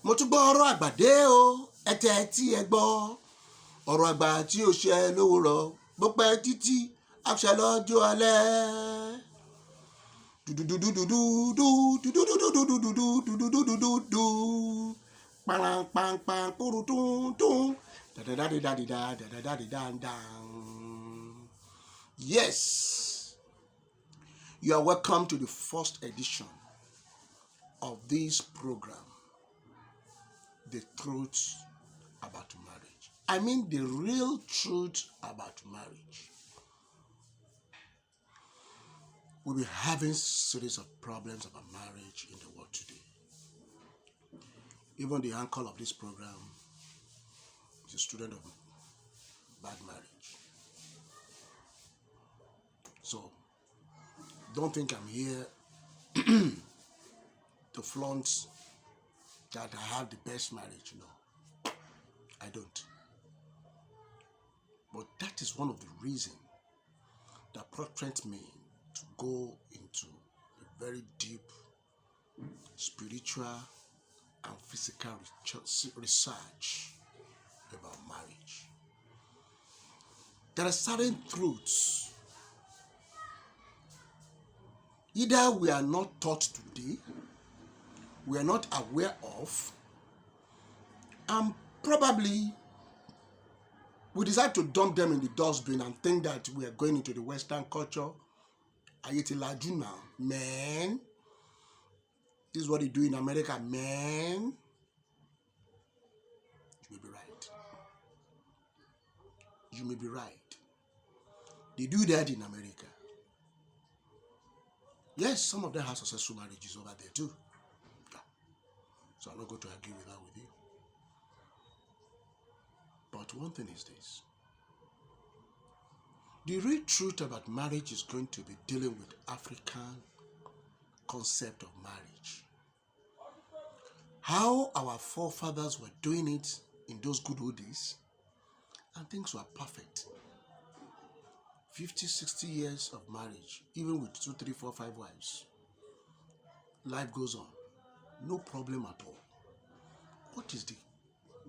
Mo tún gbọ́ ọ̀rọ̀ àgbà dé o, ẹ̀tẹ̀ tí ẹ gbọ́. Ọ̀rọ̀ àgbà tí ó ṣe lówùrọ̀, bó pẹ́ títí àṣẹ lọ́jọ́ alẹ́. Dudududududududududududududududududududu. Pàràǹpàǹpàǹ púrùtùntùn. Dadadadidadidadadadidandang. Yes, you are welcome to the first edition of this program, The Truth About Marriage. I mean the real truth about marriage. We'll be having series of problems about marriage in the world today. Even the anchor of this program is a student of bad marriage. So, don't think I'm here to flaunt that I have the best marriage. No, I don't. But that is one of the reasons that prompted me to go into a very deep spiritual and physical research about marriage. There are certain truths either we are not taught today, we are not aware of, and probably we decide to dump them in the dustbin and think that we are going into the Western culture. Ayetilaju now, man. This is what they do in America, man. You may be right. You may be right. They do that in America. Yes, some of them have successful marriages over there too. So I'm not going to argue with that with you. But one thing is this. The real truth about marriage is going to be dealing with African concept of marriage. How our forefathers were doing it in those good old days, and things were perfect. 50, 60 years of marriage, even with 2, 3, 4, 5 wives. Life goes on. No problem at all. What is the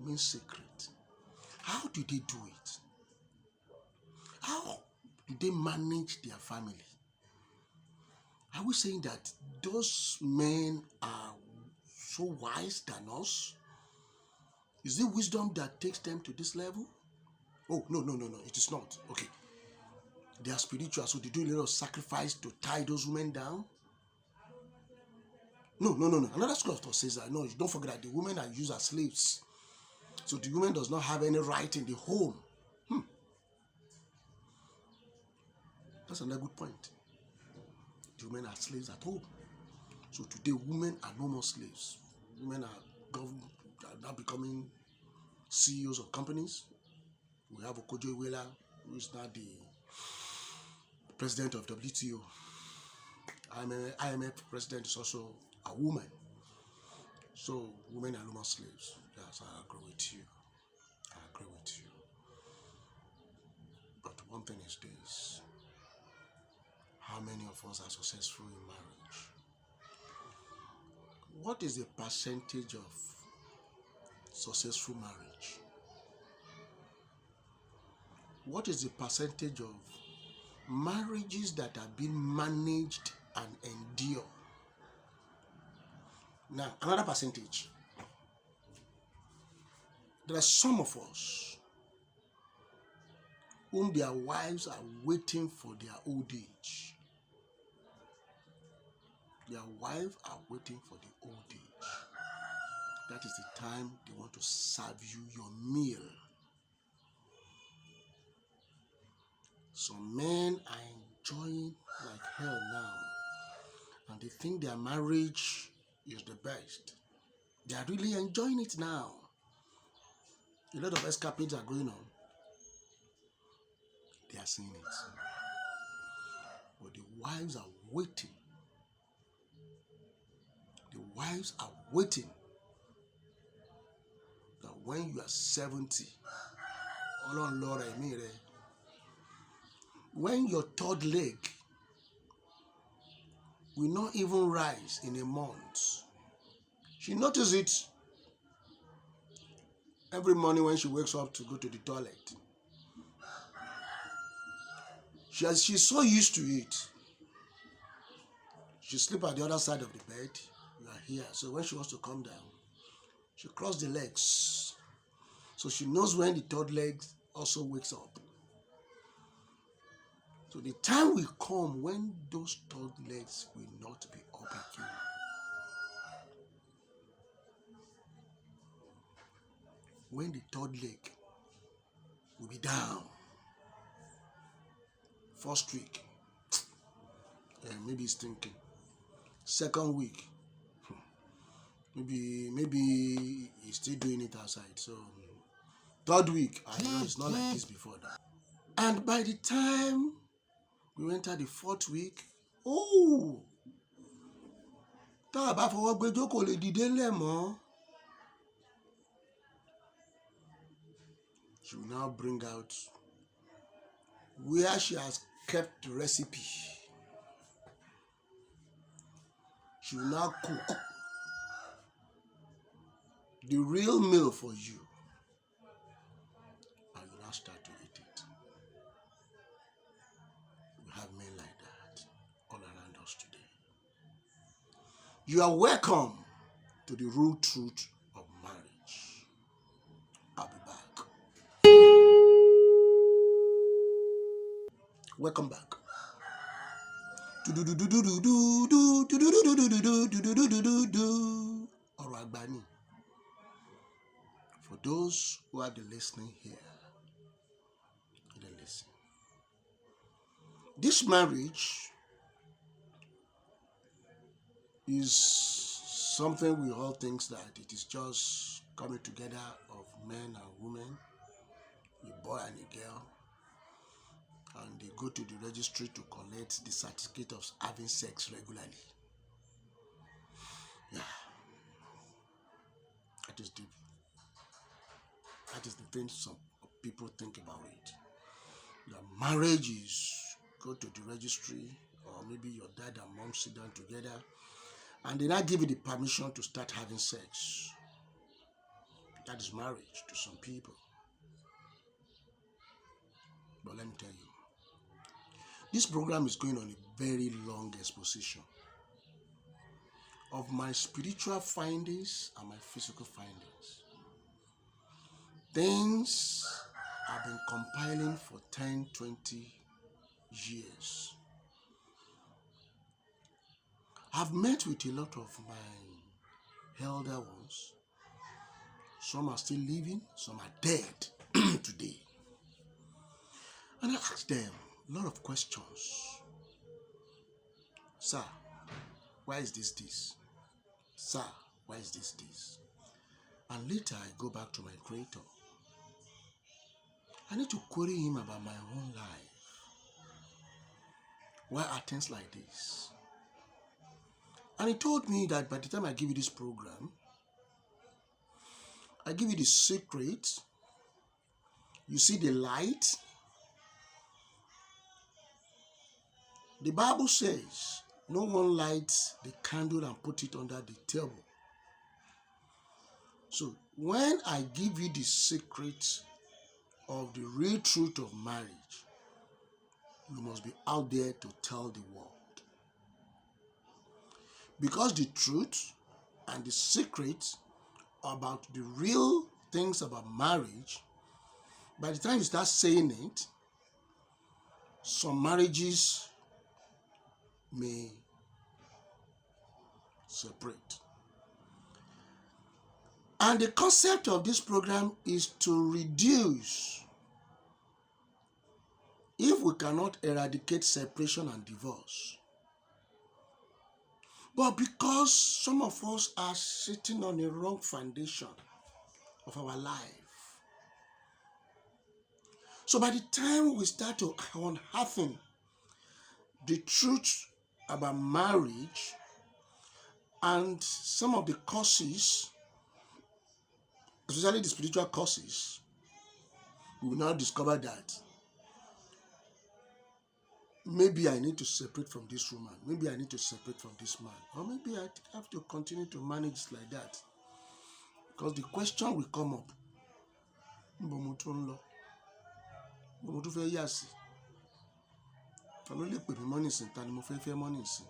main secret? How did they do it? How did they manage their family? Are we saying that those men are so wise than us? Is it wisdom that takes them to this level? Oh, no, it is not. Okay. They are spiritual, so they do a little sacrifice to tie those women down. No. Another school of thought says that, no, don't forget that the women are used as slaves. So the woman does not have any right in the home. That's another good point. The women are slaves at home. So today, women are no more slaves. Women are now becoming CEOs of companies. We have Okojo Iweala, who is now the president of WTO. IMF president is also a woman. So women are no more slaves. Yes, I agree with you. But one thing is this. How many of us are successful in marriage? What is the percentage of successful marriage? What is the percentage of marriages that have been managed and endure? Now, another percentage. There are some of us whom their wives are waiting for their old age. Their wives are waiting for the old age. That is the time they want to serve you your meal. Some men are enjoying like hell now, and they think their marriage is the best. They are really enjoying it now. A lot of escapades are going on. They are seeing it. But the wives are waiting. The wives are waiting that when you are 70, when your third leg will not even rise in a month, she notices it. Every morning when she wakes up to go to the toilet, she's so used to it. She sleeps at the other side of the bed. You are here. So when she wants to come down, she crosses the legs. So she knows when the third leg also wakes up. So the time will come when those third legs will not be up again. When the third leg will be down. First week, maybe he's thinking. Second week, maybe he's still doing it outside. So third week, I know it's not like this before that. And by the time we enter the fourth week, tá a bá fọwọ́ gbẹjọ́ kò lè dìde ńlẹ̀ mọ́. She will now bring out where she has kept the recipe. She will now cook the real meal for you, and you now start to eat it. We have men like that all around us today. You are welcome to the real truth of marriage. I'll be back. Welcome back. Ọ̀rọ̀ àgbà ni. For those who are listening here, they listen. This marriage is something we all think that it is just coming together of men and women, a boy and a girl, and they go to the registry to collect the certificate of having sex regularly. Yeah, that is the thing some people think about it. The marriage is go to the registry, or maybe your dad and mom sit down together, and they now give you the permission to start having sex. That is marriage to some people. But let me tell you, this program is going on a very long exposition of my spiritual findings and my physical findings. Things I've been compiling for 10, 20 years. I've met with a lot of my elder ones. Some are still living, some are dead today. And I asked them a lot of questions. Sir, why is this? Sir, why is this? And later I go back to my Creator. I need to query Him about my own life. Why are things like this? And He told me that by the time I give you this program, I give you the secret. You see the light. The Bible says, no one lights the candle and put it under the table. So when I give you the secret of the real truth of marriage, you must be out there to tell the world. Because the truth and the secret about the real things about marriage, by the time you start saying it, some marriages may separate. And the concept of this program is to reduce, if we cannot eradicate separation and divorce. But because some of us are sitting on a wrong foundation of our life, so by the time we start to unearthing the truth about marriage and some of the causes, especially the spiritual causes, we will now discover that maybe I need to separate from this woman, maybe I need to separate from this man, or maybe I have to continue to manage like that. Because the question will come up, níbo mo tún ń lọ, níbo mo tún fẹ́ yà sí, ta ló lè pè mí mọ́ nísìn, ta ni mo fẹ́ mọ́ nísìn.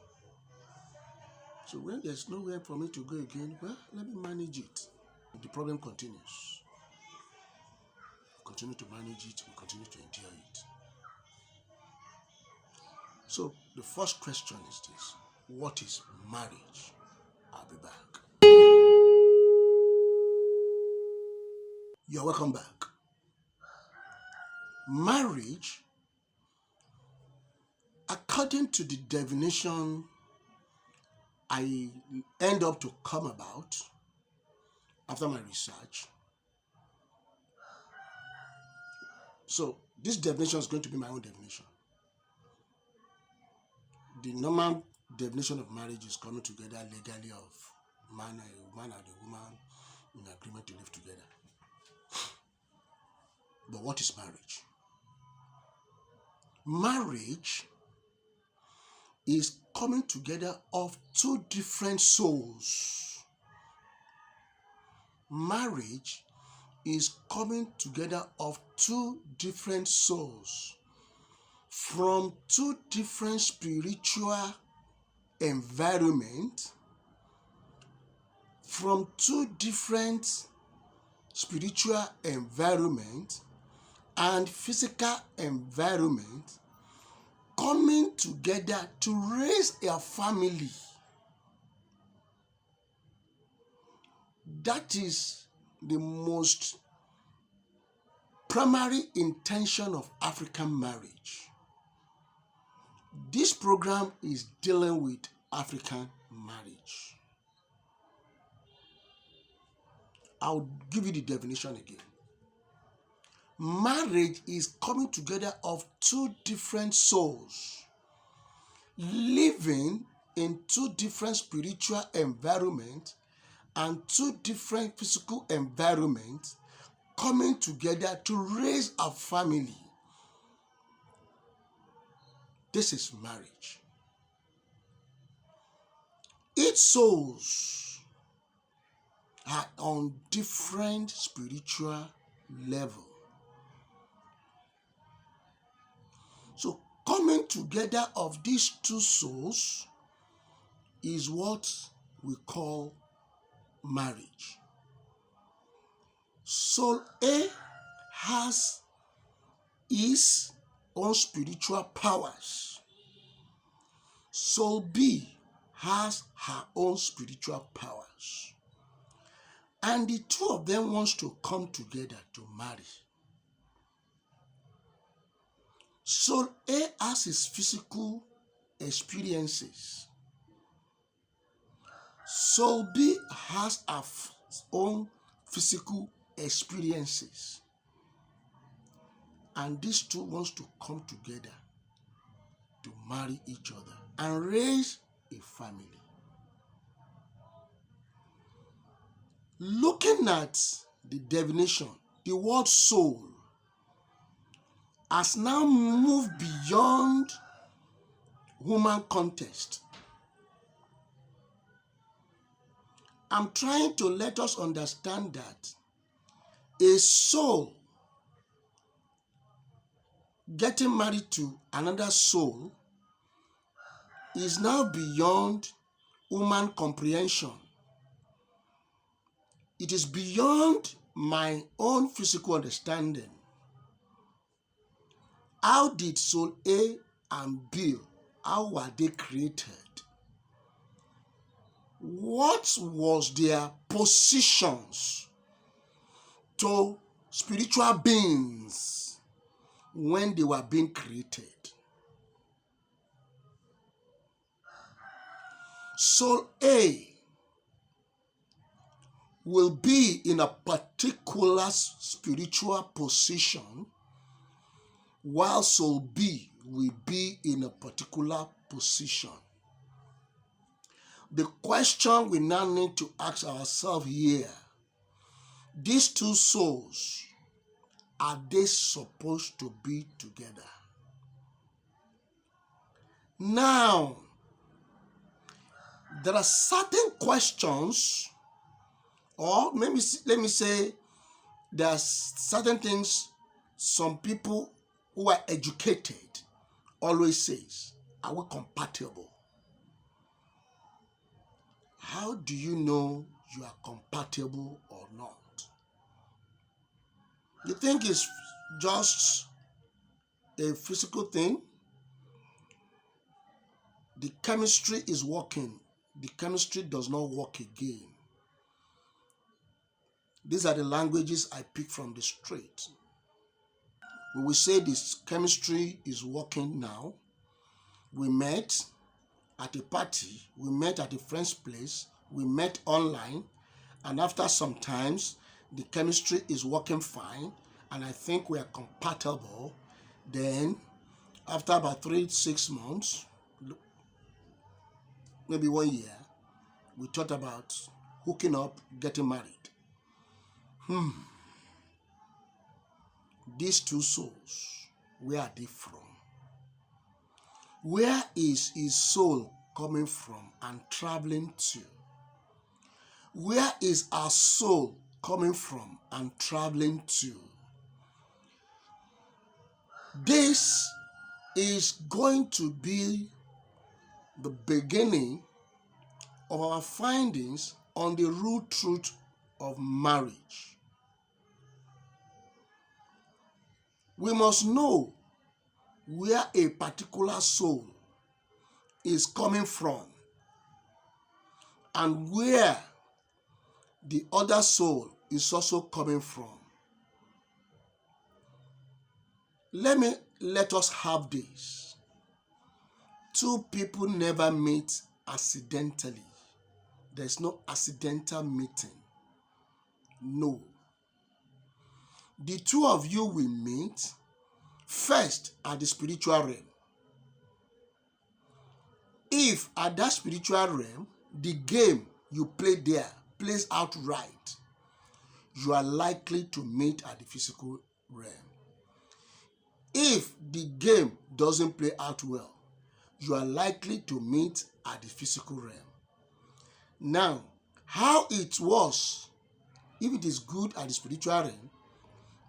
So when there's nowhere for me to go again, well, let me manage it. The problem continues. We continue to manage it, we continue to endure it. So the first question is this: what is marriage? I'll be back. You're welcome back. Marriage, according to the definition I end up to come about after my research. So this definition is going to be my own definition. The normal definition of marriage is coming together legally of man and a woman in agreement to live together. But what is marriage? Marriage is coming together of two different souls. Marriage is coming together of two different souls from two different spiritual environments, from two different spiritual environments and physical environment, coming together to raise a family. That is the most primary intention of African marriage. This program is dealing with African marriage. I'll give you the definition again. Marriage is coming together of two different souls living in two different spiritual environments and two different physical environments coming together to raise a family. This is marriage. Each souls are on different spiritual level. So coming together of these two souls is what we call marriage. Soul A has his own spiritual powers. Soul B has her own spiritual powers. And the two of them wants to come together to marry. Soul A has his physical experiences. Soul B has her own physical experiences. And these two wants to come together to marry each other and raise a family. Looking at the definition, the word soul has now moved beyond human context. I'm trying to let us understand that a soul getting married to another soul is now beyond human comprehension. It is beyond my own physical understanding. How did soul A and B, how were they created? What was their positions to spiritual beings when they were being created? Soul A will be in a particular spiritual position, while soul B will be in a particular position. The question we now need to ask ourselves here, these two souls, are they supposed to be together? Now, there are certain questions, or maybe let me say, there are certain things some people who are educated always says, are we compatible? How do you know you are compatible or not? You think it's just a physical thing? The chemistry is working. The chemistry does not work again. These are the languages I pick from the street. We will say this chemistry is working now. We met at a party, we met at a friend's place, we met online, and after some times, the chemistry is working fine, and I think we are compatible. Then, after about 3-6 months, maybe 1 year, we thought about hooking up, getting married. These two souls, where are they from? Where is his soul coming from and traveling to? Where is our soul coming from and traveling to? This is going to be the beginning of our findings on the root truth of marriage. We must know where a particular soul is coming from and where the other soul is also coming from. Let us have this. Two people never meet accidentally. There's no accidental meeting. No. The two of you will meet first at the spiritual realm. If at that spiritual realm, the game you play there plays out right, you are likely to meet at the physical realm. If the game doesn't play out well, you are likely to meet at the physical realm. Now, how it was, if it is good at the spiritual realm,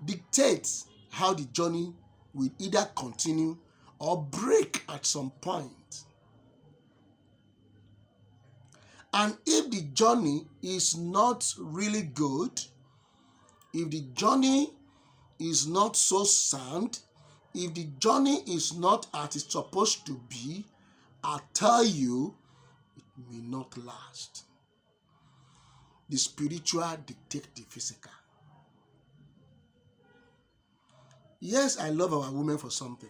dictates how the journey will either continue or break at some point. And if the journey is not really good, if the journey is not so sound, if the journey is not as it's supposed to be, I tell you, it may not last. The spiritual dictates the physical. Yes, I love our women for something.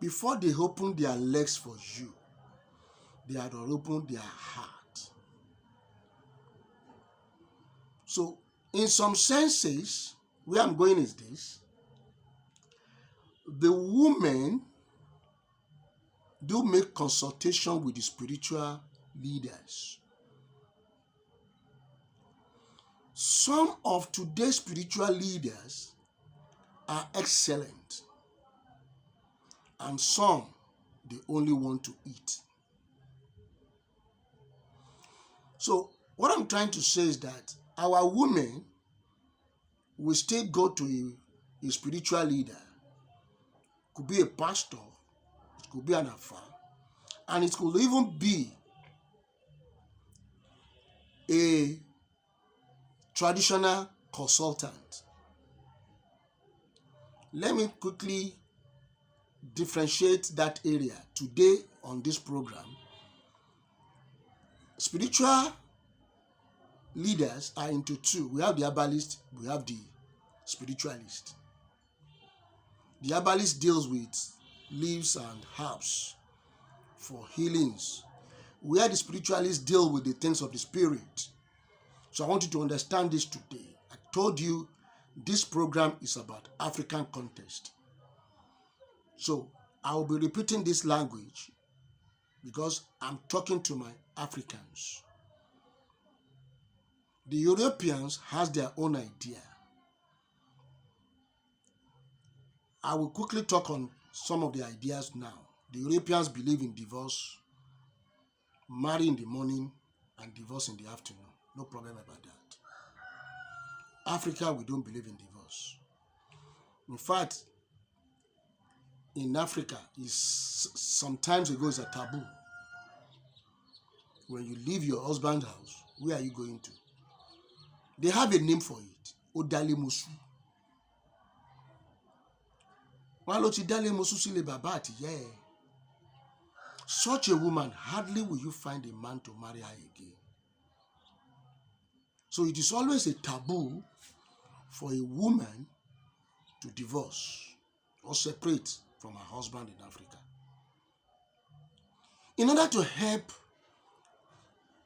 Before they open their legs for you, they had to open their heart. So, in some senses, where I'm going is this: the women do make consultation with the spiritual leaders. Some of today's spiritual leaders are excellent, and some they only want to eat. So what I'm trying to say is that our women will still go to a spiritual leader. It could be a pastor, it could be an alpha, and it could even be a traditional consultant. Let me quickly differentiate that area today on this program. Spiritual leaders are into two. We have the herbalist, we have the spiritualist. The herbalist deals with leaves and herbs for healings, where the spiritualists deal with the things of the spirit. So I want you to understand this today. I told you this program is about African context. So I will be repeating this language because I'm talking to my Africans. The Europeans has their own idea. I will quickly talk on some of the ideas now. The Europeans believe in divorce, marry in the morning and divorce in the afternoon. No problem about that. Africa, we don't believe in divorce. In fact, in Africa, sometimes ago, it's a taboo. When you leave your husband's house, where are you going to? They have a name for it. Odale Mosu. Wọ́n ló ti dálé Mosu sílé bàbá àtìyá ẹ̀. Such a woman, hardly will you find a man to marry her again. So it is always a taboo for a woman to divorce or separate from her husband in Africa. In order to help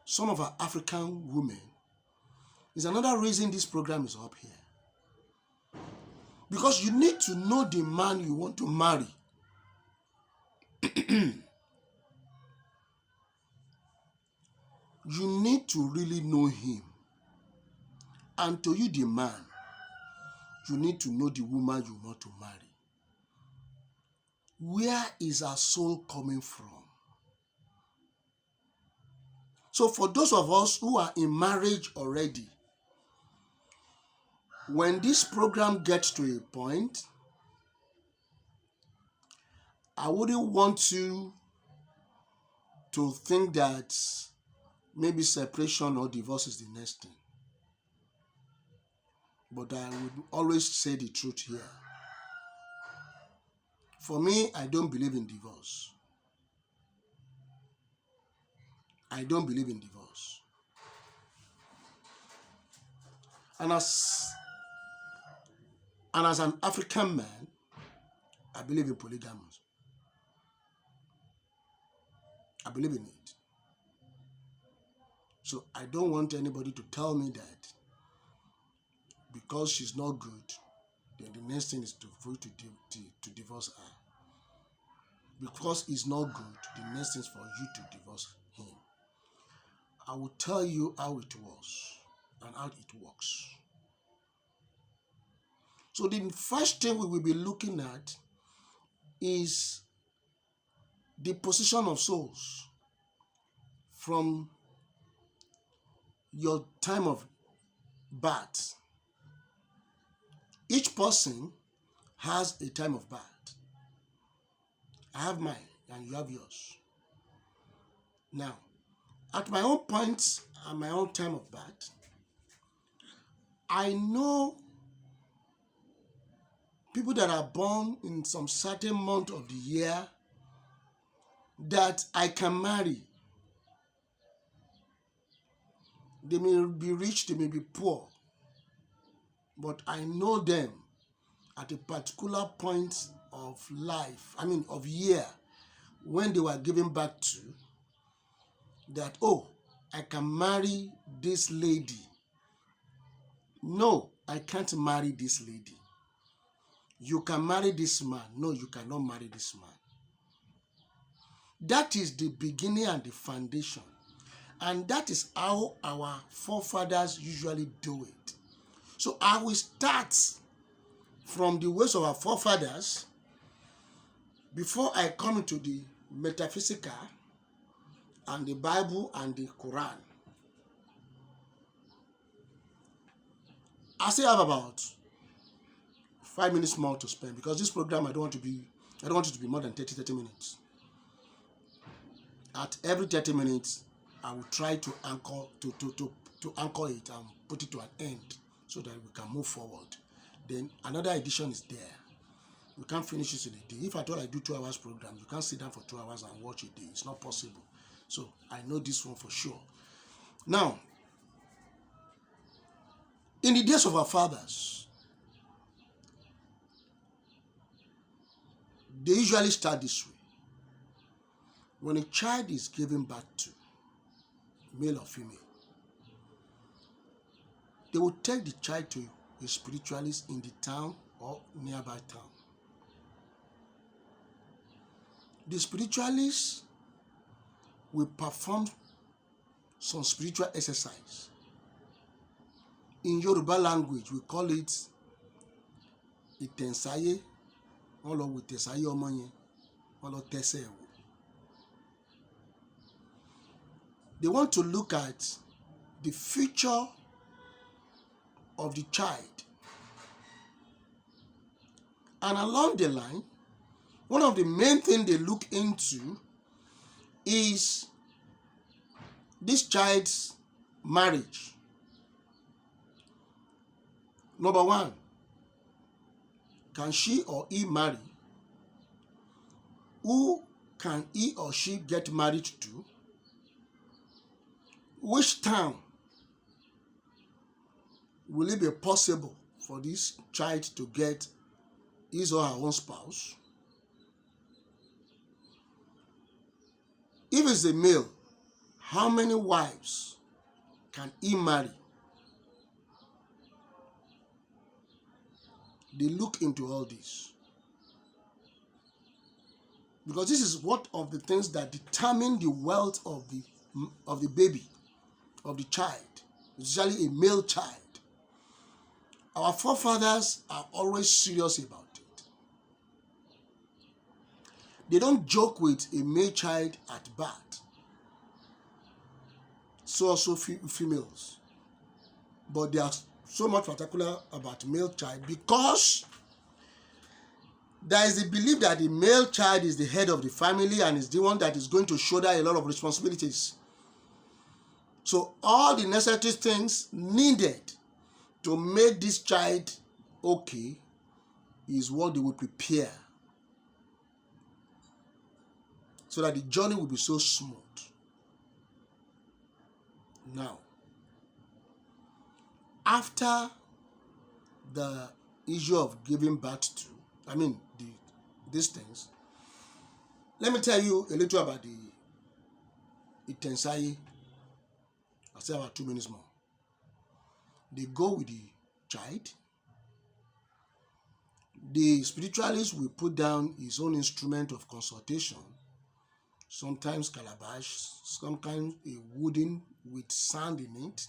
some of our African women, is another reason this program is up here. Because you need to know the man you want to marry. You need to really know him. And to you, the man, you need to know the woman you want to marry. Where is her soul coming from? So for those of us who are in marriage already, when this program gets to a point, I wouldn't want you to think that maybe separation or divorce is the next thing. But I would always say the truth here. For me, I don't believe in divorce. I don't believe in divorce. And as an African man, I believe in polygamy. I believe in it. So I don't want anybody to tell me that because she's not good, then the next thing is to divorce her. Because he's not good, the next thing is for you to divorce him. I will tell you how it was and how it works. So the first thing we will be looking at is the position of souls from your time of birth. Each person has a time of birth. I have mine and you have yours. Now, at my own point and my own time of birth, I know people that are born in some certain month of the year that I can marry. They may be rich, they may be poor, but I know them at a particular point of life, of year, when they were given birth to, that, oh, I can marry this lady. No, I can't marry this lady. You can marry this man. No, you cannot marry this man. That is the beginning and the foundation. And that is how our forefathers usually do it. So I will start from the ways of our forefathers before I come into the metaphysical and the Bible and the Quran. I still have about 5 minutes more to spend because this program I don't want it to be more than 30 minutes. At every 30 minutes, I will try to anchor it and put it to an end so that we can move forward. Then another edition is there. You can't finish it in a day. If I thought I do 2 hours program, you can't sit down for 2 hours and watch a day. It's not possible. So I know this one for sure. Now, in the days of our fathers, they usually start this way. When a child is given birth to, male or female, they will take the child to a spiritualist in the town or nearby town. The spiritualist will perform some spiritual exercise. In Yoruba language, we call it Itensaye, all with Tesaye Omoye, all Tese. They want to look at the future of the child. And along the line, one of the main things they look into is this child's marriage. Number one, can she or he marry? Who can he or she get married to? Which town will it be possible for this child to get his or her own spouse? If it's a male, how many wives can he marry? They look into all this. Because this is one of the things that determine the wealth of the baby, of the child, especially a male child. Our forefathers are always serious about it. They don't joke with a male child at birth. So also females. But they are so much particular about male child because there is a belief that the male child is the head of the family and is the one that is going to shoulder a lot of responsibilities. So all the necessary things needed to make this child okay is what they will prepare so that the journey will be so smooth. Now, after the issue of giving birth to, these things, let me tell you a little about the Itensai. I'll say about 2 minutes more. They go with the child. The spiritualist will put down his own instrument of consultation, sometimes calabash, sometimes a wooden with sand in it,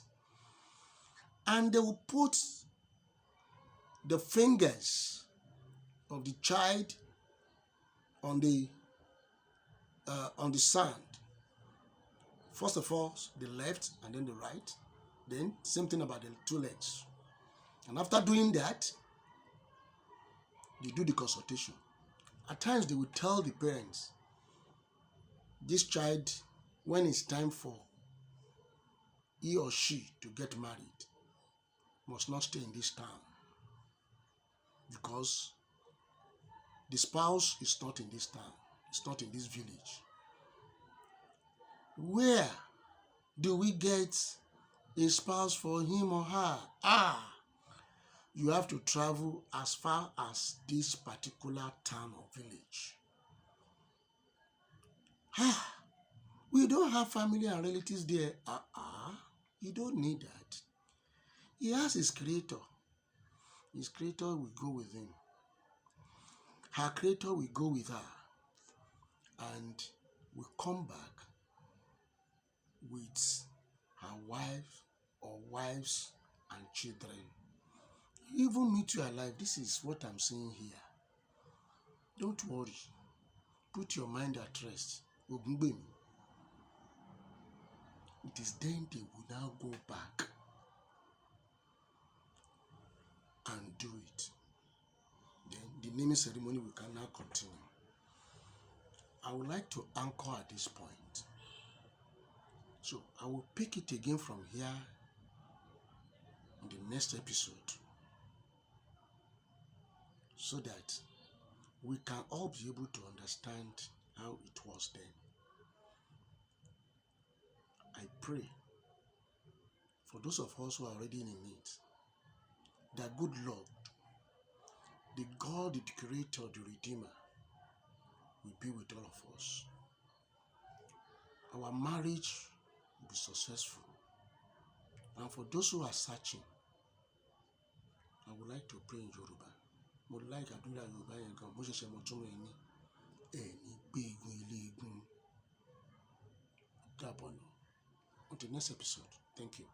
and they will put the fingers of the child on the sand. First of all, the left and then the right. Then same thing about the two legs. And after doing that, they do the consultation. At times they will tell the parents, this child, when it's time for he or she to get married, must not stay in this town because the spouse is not in this town, it's not in this village. Where do we get a spouse for him or her? You have to travel as far as this particular town or village. We don't have family and relatives there. You don't need that. He has his creator. His creator will go with him. Her creator will go with her and will come back with her wife or wives and children. Even meet you alive. This is what I'm saying here. Don't worry. Put your mind at rest. It is then they will now go back and do it. Then the naming ceremony we can now continue. I would like to anchor at this point. So I will pick it again from here in the next episode so that we can all be able to understand how it was then. I pray for those of us who are already in it, that good Lord, the God, the Creator, the Redeemer, will be with all of us. Our marriage will be successful. And for those who are searching, I would like to pray in Yoruba. Mo like àdúrà Yorùbá yẹn gan. Mo ṣẹ̀ṣẹ̀ mọ̀ túmọ̀ ẹ̀ ní ẹ̀ní gbé egun ilé egun. Dàbọ̀ lọ. On the next episode. Thank you.